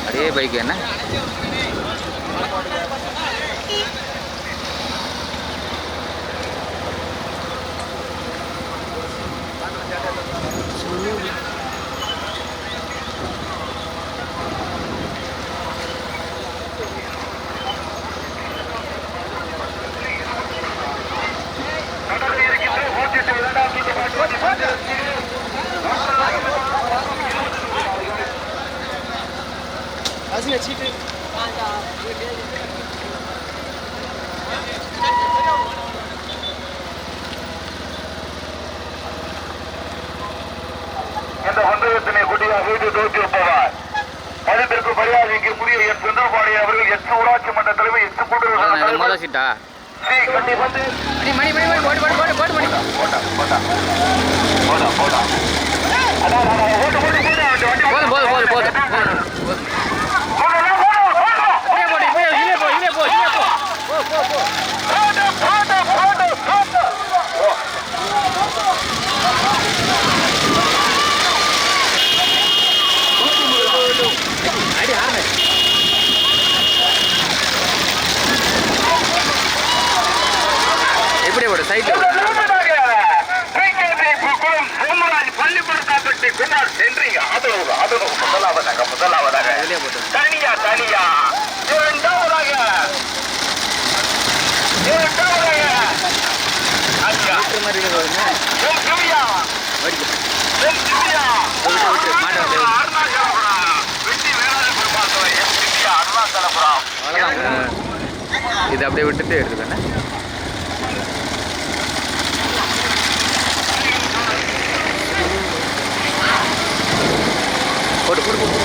அதே பைக் என்ன இந்த ஒன்றியத்தினை கொடியாக வீடு தோற்றி வைப்பவார் மதத்திற்கு மரியாதைக்கு புரிய என் செந்தபாடி அவர்கள் எட்டு ஊராட்சி மன்ற தலைமை எட்டு கூட்டுறவு சீட்டா கட்டி வந்து மணி எப்படி ஒரு சைட் பள்ளிப்படுத்தாப்பட்டி குமார் சென்றீங்க ஆதரவு முதலாவதாக தனியா இரண்டாவதாக இது அப்படியே விட்டுட்டு எடுத்துக்கண்ணே போடு வருது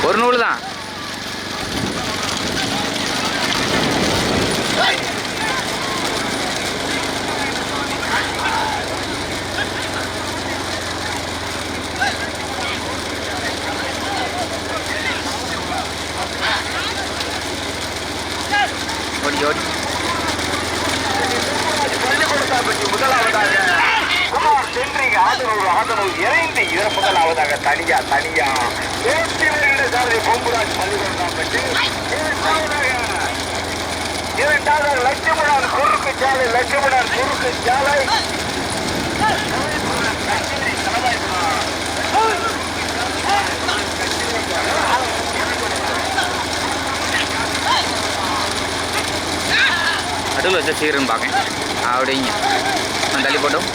ஒரு நூல் தான் ஓடி முதலாவதாக குமார் சென்றீங்க ஆதரவு இறைந்து இதன் முதலாவதாக தனியா பூம்புராஜ் பள்ளிக்கூடாம்பட்டி இரண்டாவது லட்சுமணன் குறுக்கு சாலை நடுவில் வச்சா சீருன்னு பார்க்கேன் அப்படிங்க நான் தள்ளி போட்டோம்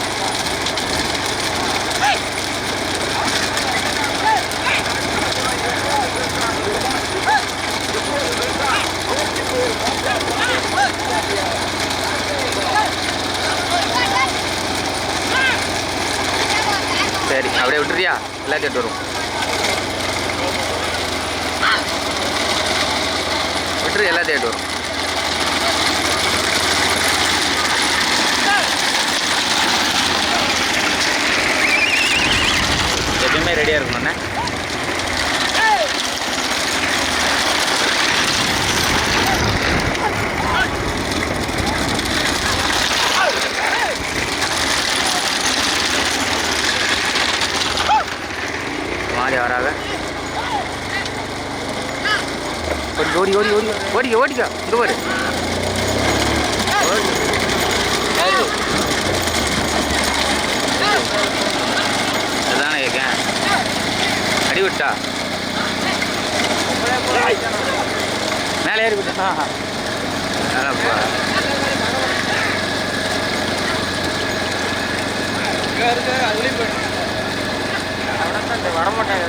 சரி அப்படியே விட்டுறியா எல்லாத்தையும் எடுத்து வரும் விட்டுரு எல்லாத்தையும் எடுத்து வரும் எப்பயுமே ரெடியாக இருக்கணும்ண்ணே மாதிரி வராத ஓடிக்கா இங்கே பாரு அதுதானே கேட்கேன் அடி விட்டா மேலே ஏறி விட்டா அதப்பா அதுலேயும் வரமாட்டாங்க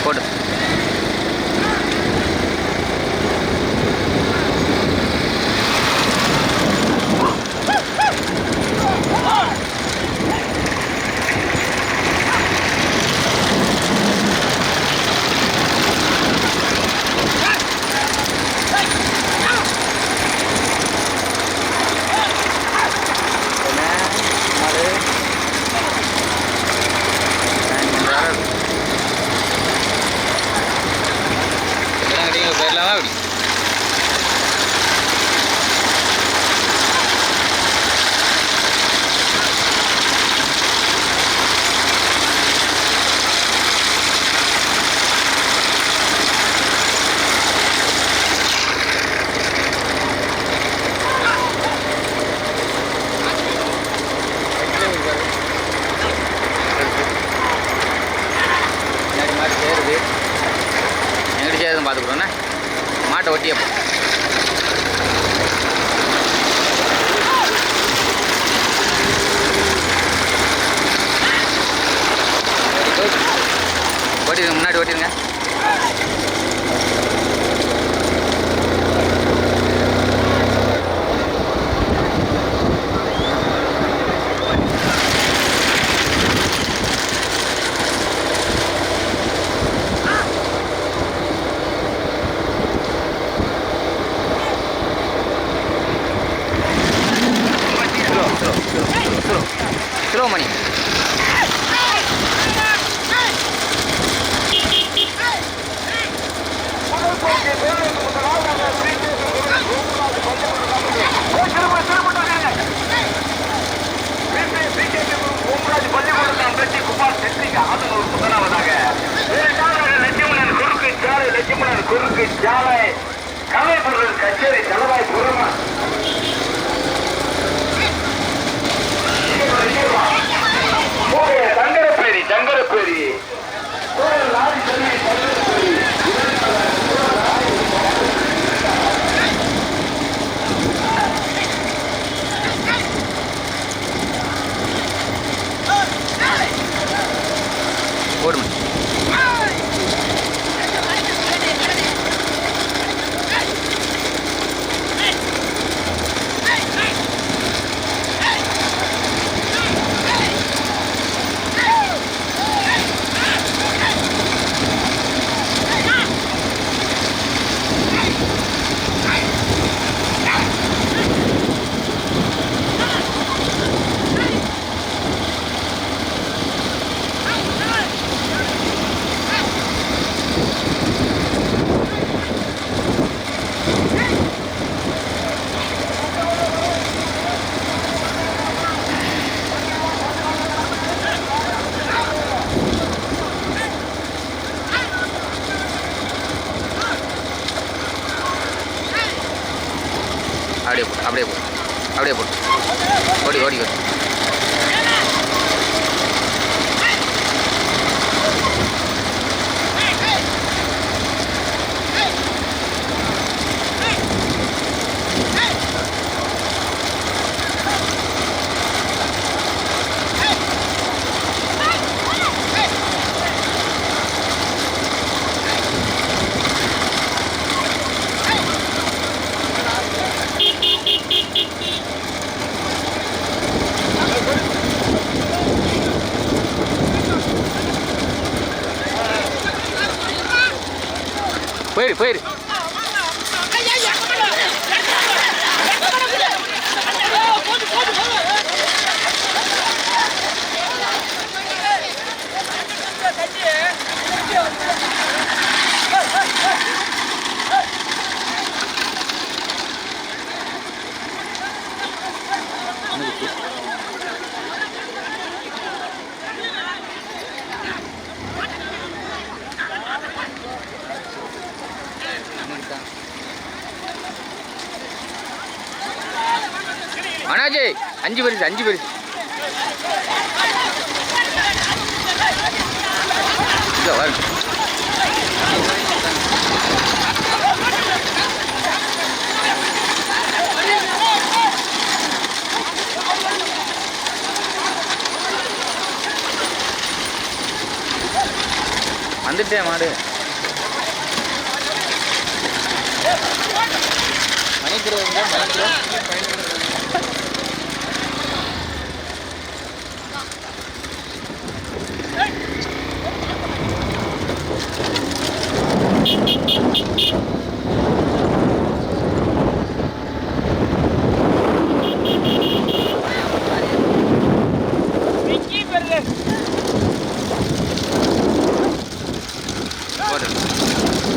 போடு ஸ்லோ மணி. குறுக்கு சாலை கலைப்பொருள் கச்சேரி தலைவாய் புறமா தங்கரப்பேரி தங்கரப்பேரி ஓடுமா. அப்படியே போ அப்படியே போ ஓடி ஓடி ஓடி. போயிரு போயிரு. அண்ணாஜி 5 பரிசு 5 பரிசு. வரும் வந்துட்டேன் மாடு.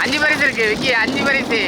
அஞ்சு பரிசு இருக்கு விக்கி, 5 பரிசு.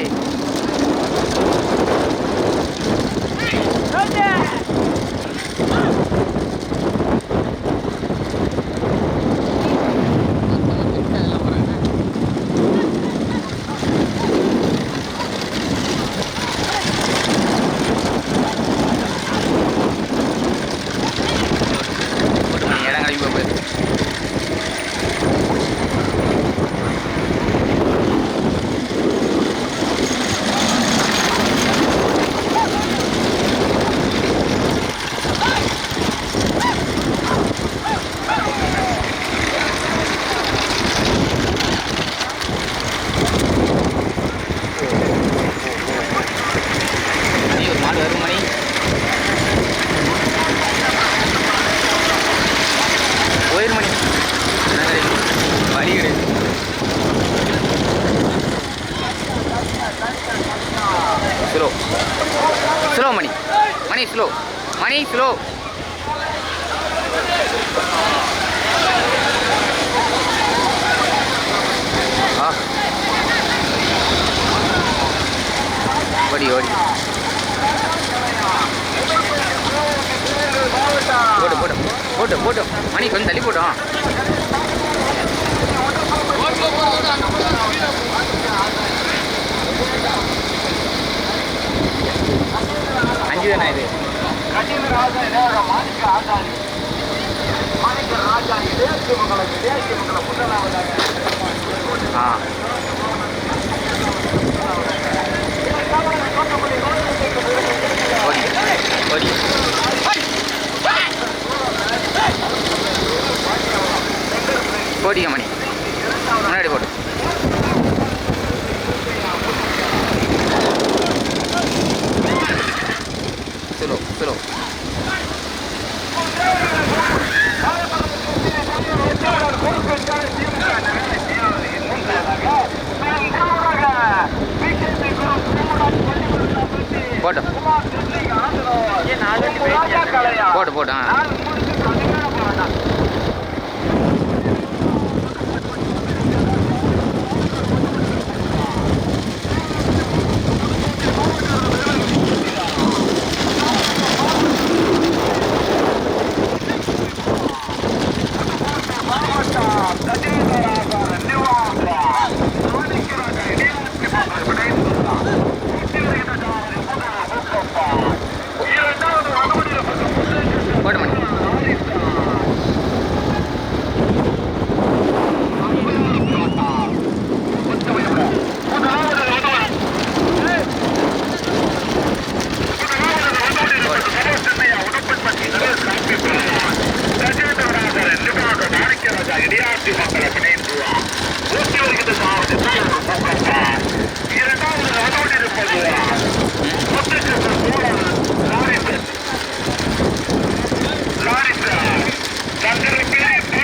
ஸ்லோ ஸ்லோ மணி மணி ஸ்லோ மணி ஸ்லோ ஓடி ஓடி போட்டு போட்டு போட்டு போட்டு மணி கொஞ்சம் தள்ளி போட்டோம். அஞ்சு தானே இது. ஆ ஓடி ஓடி போடிக்க மணி முன்னாடி போட்டு ஸ்லோ ஸ்லோ போட்டு போட்டு போட்டு போட்டு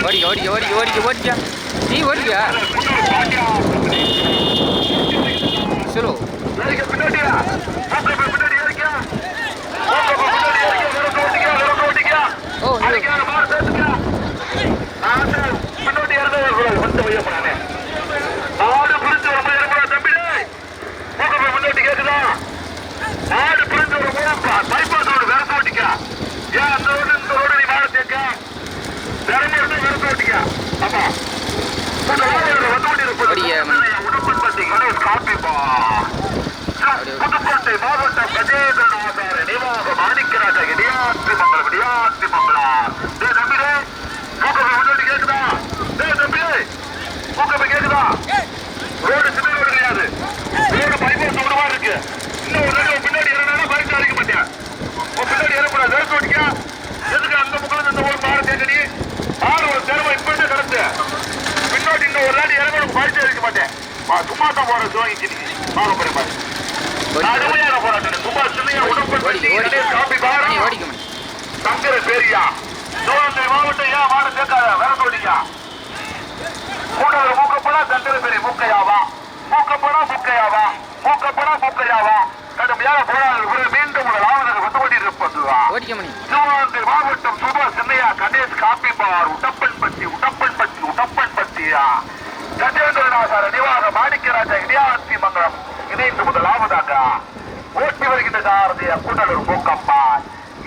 மணி ஓடிக்க ஓடிக்க ஓடிக்க ஓடிக்க ஓடிக்க நீ ஓடிக்க ஸ்லோ ஓ புதுக்கோட்டை மாவட்டம் கஜேந்திரநாதர் நினைவாக மாணிக்கராஜ இடியாத்தி மங்கலம் இடியாத்தி மங்கலம். தம்பிலே முன்னாடி கேக்குதா? தம்பிலே கேக்குதா? ரோடு சின்ன ரோடு கிடையாது, ரோடு பைபாஸ் விடவா இருக்கு. இன்னும் ஒரு தடவை பின்னாடி இறங்கினா பரிசு அடிக்க மாட்டேன். பின்னாடி இறக்கூடாது, வேறு ஓட்டிக்கா. எதுக்கு அந்த முக்கில் இந்த ஒரு மாறு கேட்கறி ஆறு ஒரு திறமை இப்ப கிடந்து பின்னாடி இன்னும் ஒரு நாள் இறங்க பரிசு அடிக்க மாட்டேன். சும்மா தான் போற சிவகி பாருங்க கடுமையான போராட்டம். சும்மா சின்னையா உடம்பு காப்பி பாரு சங்கர பேரியா சிவகங்கை மாவட்டம் ஏன் மாடு சேர்க்காத வேற ஓடிக்கா. கூட்டவர் மூக்கப்படா சங்கர பேரி மூக்கையாவா மூக்கப்படா மூக்கையாவா மூக்கப்படா மூக்கையாவா. கடுமையான போராட்டம் மீண்டும் முதலாவது வந்து கொண்டிருப்பதுவா. சிவகங்கை மாவட்டம் சுபா சின்னையா கணேஷ் காப்பி பார் உடப்பன் பட்டி உடப்பன் பட்டி உடப்பன் பட்டியா. கஜேந்திரநாதர் நினைவாக மாணிக்கராஜா இடியாத்தி மங்கலம் இணைந்து முதலாவதாக ஓட்டி வருகின்ற சாரதிய கூட்டலூர் மூக்கம்மா.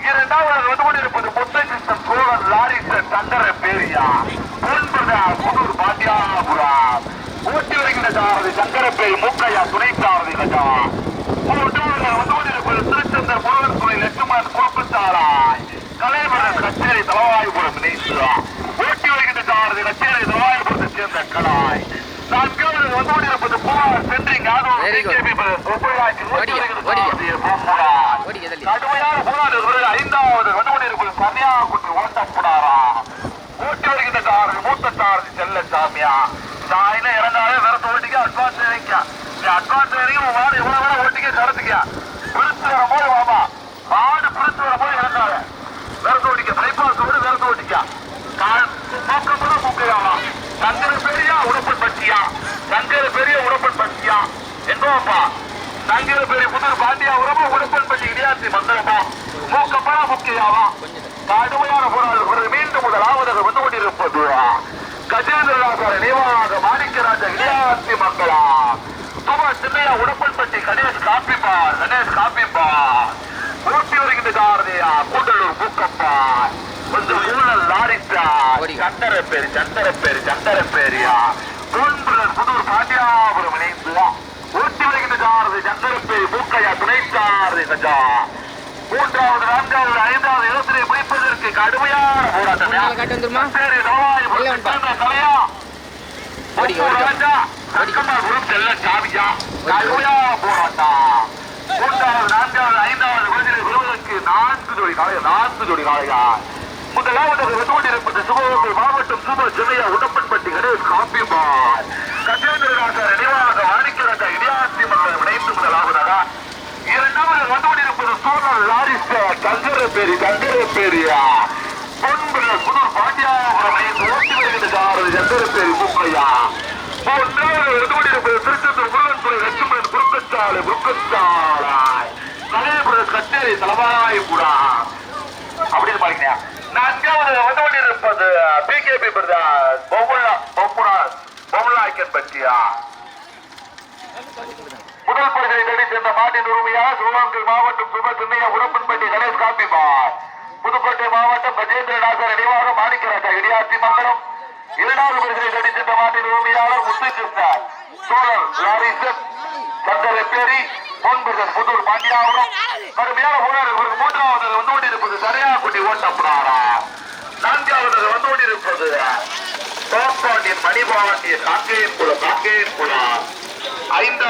இரண்டாவது வந்து கொண்டிருப்பது முத்தகிருஷ்ணன் சோழன் லாரிசன் சங்கர பேரியா ஒன்பதாம் புதூர் பாண்டியாபுரம். ஓட்டி வருகின்ற சாரதி சங்கர பேரி மூக்கையா துணை சாரதி கஜா. மூன்றாவது வந்து கொண்டிருப்பது திருச்செந்தர் முருகன் துணை லட்சுமணன் குறுக்குத்தாராய் கலைமரன் கச்சேரி தலவாயுபுரம் இணைந்து ஓட்டி வருகின்ற சாரதி கச்சேரி தலவாயுபுரத்தை சேர்ந்த கலாய். நான்காவது வந்து கொண்டிருப்பது பூவார் சென்றிங் கடுமையான போராடு. ஐந்தாவது வந்து கொண்டிருப்பது கன்னியாகுமரி ஓட்டப்படாரா ஓட்டி வருகின்ற சாரதி மூத்த சாரதி செல்ல சாமியா. சாயினா இறங்காத விரத்த ஓட்டிக்க அட்வான்ஸ் இறங்கிக்க. அட்வான்ஸ் இறங்கி மாடு இவ்வளவு வேலை ஓட்டிக்க கடத்துக்க. பிரித்து வரும்போது வாமா மாடு பிரித்து வரும்போது இறங்காத விரத்த ஓட்டிக்க. பைபாஸ் ஓடு விரத்த ஓட்டிக்க. மூக்கப்பட மூக்கையாவா சங்கர பெரிய உடப்பன் பட்டியா சங்கர பெரிய உடப்பன் பட்டியா என்போப்பா. சங்கர பெரிய புதூர் பாண்டியாபுரமா உடப்பன் பட்டி இடியாத்தி மங்கலமா மூக்கப்படா முக்கியாவா. கடுமையான போராட்டம் மீண்டும் முதலா கஜேந்திரநாதர் நினைவாக மாணிக்கராஜ இடையாத்தி மங்களா சுபா சின்னையா உடம்பல்பட்டி கணேஷ் காப்பிப்பார் ஊட்டி வருகின்ற காரதியா கூட்டலூர் பூக்கப்பா கொஞ்சம் ஊழல் லாரிட்டா சந்தரப்பேரியா புதூர் பாண்டியாபுரம் இணைந்து ஊட்டி வருகின்ற காரதி சந்தரப்பேரி பூக்கையா துணைத்தாரதி கஜா மூன்றாவது நான்காவது ஐந்தாவது இடத்திலே முடிப்பதற்கு கடுமையான போராட்டம் தலையா செல்ல சாமியா கடுமையான போராட்டம் மூன்றாவது நான்காவது ஐந்தாவது விருதினை பெறுவதற்கு நான்கு ஜோடி காளையா முதலாவதாக வந்து கொண்டிருப்பது சிவகங்கை மாவட்டம் சூப்பர் சென்னையா உடம்பன்பட்டி கணேஷ் காப்பிபார் கஜேந்திரநாதர் நினைவாக மாணிக்கராஜா இடையாத்தி மன்னர் இணைந்து முதலாவதாக இரண்டாவது வந்து கொண்டிருப்பது சோழர் லாரிஸ் கங்கரப்பேரியா புதூர் பாண்டியாபுரம் ஓட்டி வருகின்ற காரதி சங்கரப்பேரி பூக்கையா மூன்றாவது வந்து கொண்டிருப்பது திருச்செந்தூர் முருகன் துறை லட்சுமணன் புருக்கச்சாலை கலையபுரம் கச்சேரி தலவாய்புரா அப்படின்னு பாருங்க. நான்காவது வந்து கொண்டிருப்பது பிகேபி பொம்மலாய்க்கன் பற்றியா முதல் படுகை தேடி சென்ற மாட்டின் உரிமையாக சிவகங்கை மாவட்டம் சின்னையா உடம்பன்பட்டி கணேஷ் காப்பிபார் புதுக்கோட்டை மாவட்டம் கஜேந்திரநாதர் நினைவாக மாணிக்கராஜா இடையாத்தி மங்கலம் இரண்டாவது படுகை தேடி சென்ற மாட்டின் உரிமையாளர் முத்துகிருஷ்ணன் சோழர் லாரிசன் சந்தரப்பேரி பொன்புதன் புதூர் பாண்டியாபுரம் கடுமையான போராட்டம். மூன்றாவது வந்து கொண்டிருப்பது சரியாக்குட்டி ஓட்டப்படாரா நான்காவது வந்து கொண்டிருப்பது தோப்பாண்டியன் மணிபாண்டியன் காங்கேயன் குளம் ஐந்தாவது